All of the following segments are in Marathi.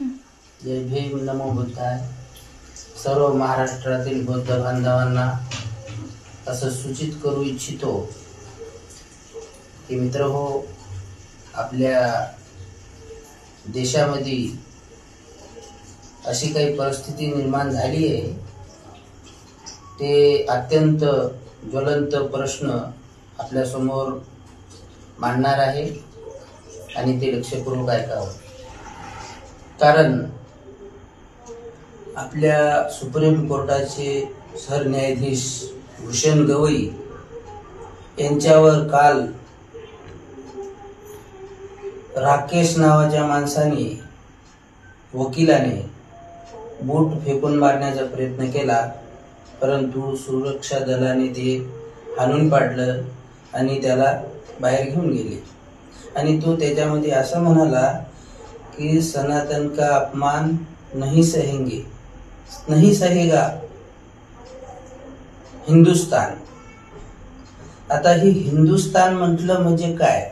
जय भीम, नमो बुद्धाय. सर्व महाराष्ट्रातील बौद्ध बांधवांना असं सूचित करू इच्छितो की मित्रहो, आपल्या देशामध्ये अशी काही परिस्थिती निर्माण झाली आहे, ते अत्यंत ज्वलंत प्रश्न आपल्या समोर मांडणार आहे आणि ते लक्षपूर्वक ऐकावं. कारण आपल्या सुप्रीम कोर्टाचे सरन्यायाधीश भूषण गवई यांच्यावर काल राकेश नावाच्या माणसाने, वकिलाने बूट फेकून मारण्याचा प्रयत्न केला, परंतु सुरक्षा दलाने ते हाणून पाडलं आणि त्याला बाहेर घेऊन गेले. आणि तो त्याच्यामध्ये असं म्हणाला की सनातन का अपमान नहीं सहेंगे, नहीं सहेगा हिंदुस्तान. आता ही हिंदुस्तान म्हटलं म्हणजे काय?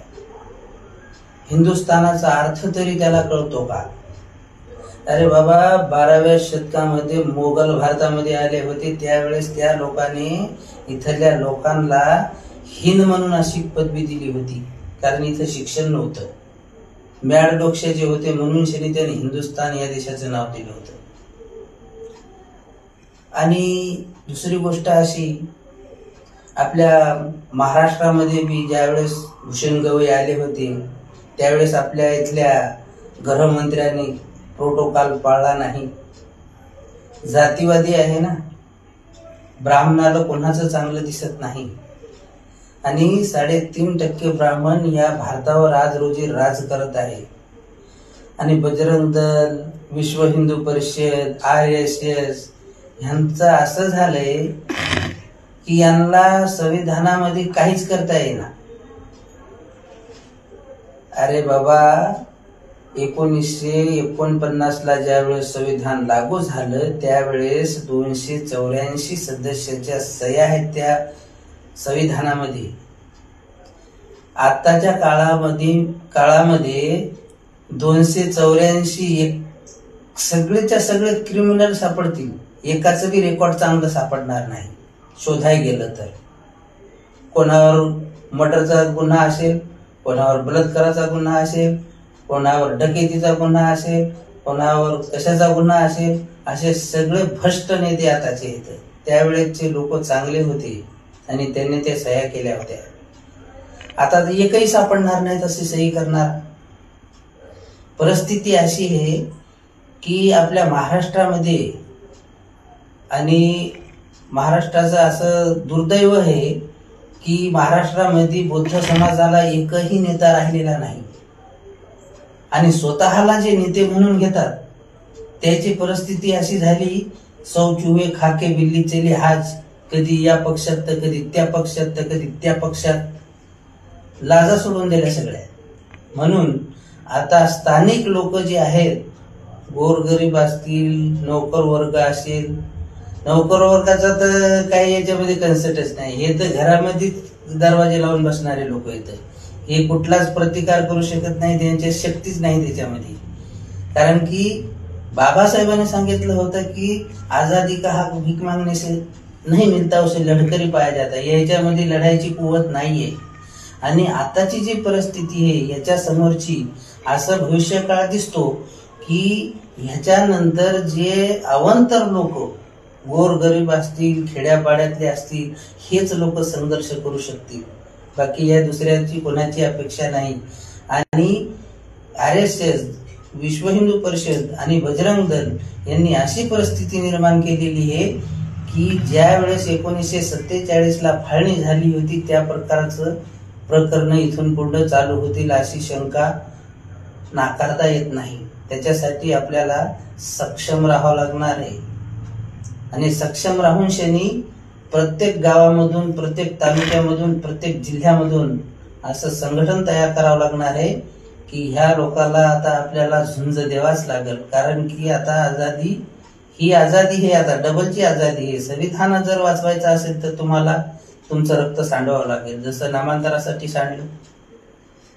हिंदुस्थानाचा अर्थ तरी त्याला कळतो का? अरे बाबा, 12व्या शतकामध्ये मोगल भारतामध्ये आले होते, त्यावेळेस त्या लोकांनी इथल्या लोकांना हिंद म्हणून अशी पदवी दिली होती, कारण इथं शिक्षण नव्हतं. मॅड डोक्याचे होते म्हणून त्यांनी हिंदुस्थान या देशाचं नाव दिलं होतं. आणि दुसरी गोष्ट अशी, आपल्या महाराष्ट्रामध्ये बी ज्यावेळेस भूषण गवई आले होते, त्यावेळेस आपल्या इथल्या गृहमंत्र्यांनी प्रोटोकॉल पाळला नाही. जातीवादी आहे ना, ब्राह्मणाला कोणाचं चांगलं दिसत नाही. आणि 3.5% ब्राह्मण या भारतावर आज रोजी राज करत आहे. आणि बजरंग दल, विश्व हिंदू परिषद, RSS ह्यांचं असं झालंय की यांना संविधानामध्ये काहीच करता येईना. अरे बाबा, 1949ला ज्यावेळेस संविधान लागू झालं, त्यावेळेस 284 सदस्याच्या सह्या आहेत त्या संविधानामध्ये. आताच्या काळामध्ये 284 सगळेच्या सगळे क्रिमिनल सापडतील, एकाचं बी रेकॉर्ड चांगलं सापडणार नाही शोधाय गेलं तर. कोणावर मर्डरचा गुन्हा असेल, कोणावर बलात्काराचा गुन्हा असेल, कोणावर डकेतीचा गुन्हा असेल, कोणावर कशाचा गुन्हा असेल, असे सगळे भ्रष्ट नेते आताचे आहेत. त्यावेळेचे लोक चांगले होते आणि त्यांनी ते सह्या केल्या होत्या. आता एकही सापडणार नाही तशी सही करणार. परिस्थिती अशी आहे की आपल्या महाराष्ट्रामध्ये, आणि महाराष्ट्राचं असं दुर्दैव आहे की महाराष्ट्रामध्ये बौद्ध समाजाला एकही नेता राहिलेला नाही. आणि स्वतःला जे नेते म्हणून घेतात त्याची परिस्थिती अशी झाली, सौ चूहे खाके बिल्ली चली हाज, कधी या पक्षात तर कधी त्या पक्षात तर कधी त्या पक्षात, लाजा सोडून दिल्या सगळ्या. म्हणून आता स्थानिक लोक जे आहेत, गोरगरीब असतील, नोकर वर्ग असेल, नोकर वर्गाचा तर काही याच्यामध्ये कन्सेप्टच नाही. हे तर घरामध्ये दरवाजे लावून बसणारे लोक आहेत. हे कुठलाच प्रतिकार करू शकत नाही, त्यांची शक्तीच नाही त्याच्यामध्ये. कारण की बाबासाहेबांनी सांगितलं होतं की आजादी का हक भीक मागणे से नहीं मिलता, उसे लढकरी पाया जाता. याच्यामध्ये लढायची कुवत नाहीये. आणि आताची जी परिस्थिती आहे याच्या समोरची असं भविष्यकाळ दिसतो की ह्याच्यानंतर जे अवंतर लोक, गोरगरीब असतील, खेड्यापाड्यातले असतील, हेच लोक संघर्ष करू शकतील. बाकी या दुसऱ्याची कोणाची अपेक्षा नाही. आणि RSS, विश्व हिंदू परिषद आणि बजरंग दल यांनी अशी परिस्थिती निर्माण केलेली आहे की ज्या वेळेस 1947ला फाळणी झाली होती, त्या प्रकारचं प्रकरण इथून पुढे चालू होतील अशी शंका नाकारता येत नाही. त्याच्यासाठी आपल्याला सक्षम राहावं लागणार आहे. आणि सक्षम राहून प्रत्येक गावामधून, प्रत्येक तालुक्यामधून, प्रत्येक जिल्ह्यामधून असं संघटन तयार करावं लागणार आहे की ह्या लोकांना आता आपल्याला झुंज द्यावाच लागेल. कारण की आता ही आझादी हे आता डबलची आझादी आहे. संविधान जर वाचवायचं असेल तर तुम्हाला तुमचं रक्त सांडवावं लागेल. जसं नामांतरासाठी सांडलं,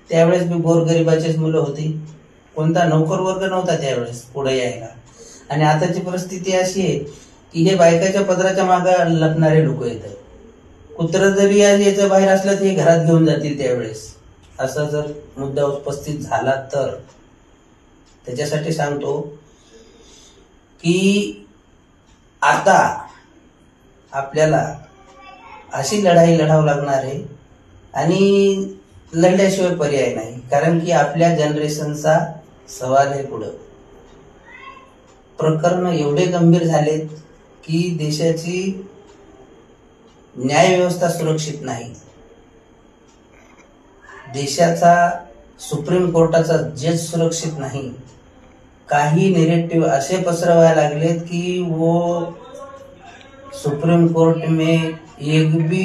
त्यावेळेस मी गोरगरिबाचीच मुलं होती, कोणता नोकर वर्ग नव्हता त्यावेळेस पुढे यायला. आणि आताची परिस्थिती अशी आहे की हे बायकाच्या पदराच्या मागे लपणारे लोक येतात. कुत्र जरी याच्या बाहेर असलं तर हे घरात घेऊन जातील त्यावेळेस. असा जर मुद्दा उपस्थित झाला तर त्याच्यासाठी सांगतो की आता आपल्याला अशी लढाई लढावं लागणार आहे आणि लढल्याशिवाय पर्याय नाही. कारण की आपल्या जनरेशनचा सवाल आहे पुढं. प्रकरण एवढे गंभीर झालेत की देशाची न्याय व्यवस्था सुरक्षित नाही. देशाचा सुप्रीम कोर्टाचा जज सुरक्षित नाही. काही नेरेटिव्ह असे पसरवायला लागलेत की वो सुप्रीम कोर्ट में एक भी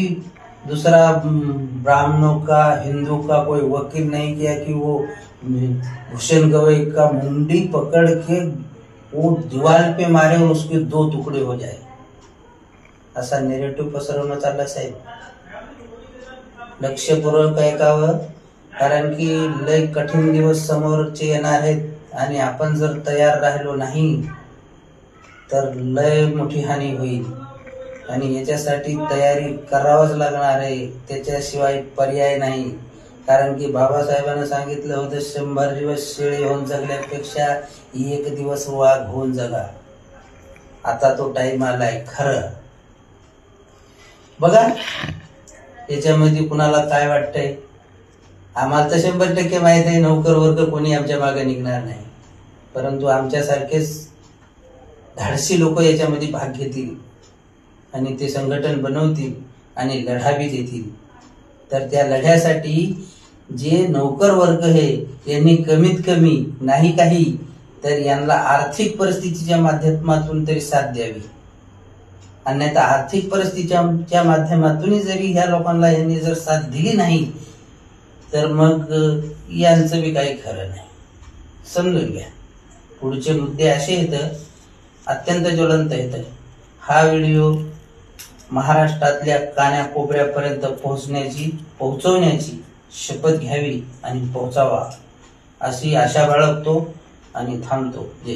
दूसरा ब्राह्मणों का हिंदू का कोई वकील नहीं किया कि वो भूषण गवई का मुंडी पकड़ के वो दीवार पे मारे और उसके 2 टुकड़े हो जाए. असा नेरेटिव्ह पसरवणं चालला साहेब. लक्षपूर्वक ऐकावं, कारण की लय कठीण दिवस समोरचे येणार आहेत आणि आपण जर तयार राहिलो नाही तर लय मोठी हानी होईल. आणि याच्यासाठी तयारी करावंच लागणार आहे, त्याच्याशिवाय पर्याय नाही. कारण की बाबासाहेबांना सांगितलं होतं 100 दिवस शेळी होऊन जगल्यापेक्षा 1 दिवस वाघ होऊन जगा. आता तो टाइम आलाय खरं. बघा याच्यामध्ये कुणाला काय वाटतंय. आम्हाला तर 100% माहित आहे नोकर वर्ग कोणी आमच्या मागे निघणार नाही. परंतु आमच्यासारखेच धाडसी लोक याच्यामध्ये भाग घेतील आणि ते संघटन बनवतील आणि लढा बी देतील. तर त्या लढ्यासाठी जे नोकर वर्ग आहे यांनी कमीत कमी नाही काही तर यांना आर्थिक परिस्थितीच्या माध्यमातून तरी साथ द्यावी. अन्यथा आर्थिक परिस्थितीच्या माध्यमातून जरी ह्या लोकांना यांनी जर साथ दिली नाही तर मग यांचं बी काही खरं नाही. समजून घ्या. पुढचे मुद्दे असे येतं, अत्यंत ज्वलंत येतं. हा व्हिडिओ महाराष्ट्रातल्या कानाकोपऱ्यापर्यंत पोहोचवण्याची शपथ घ्यावी आणि पोहोचावा अशी आशा बाळगतो आणि थांबतो. जय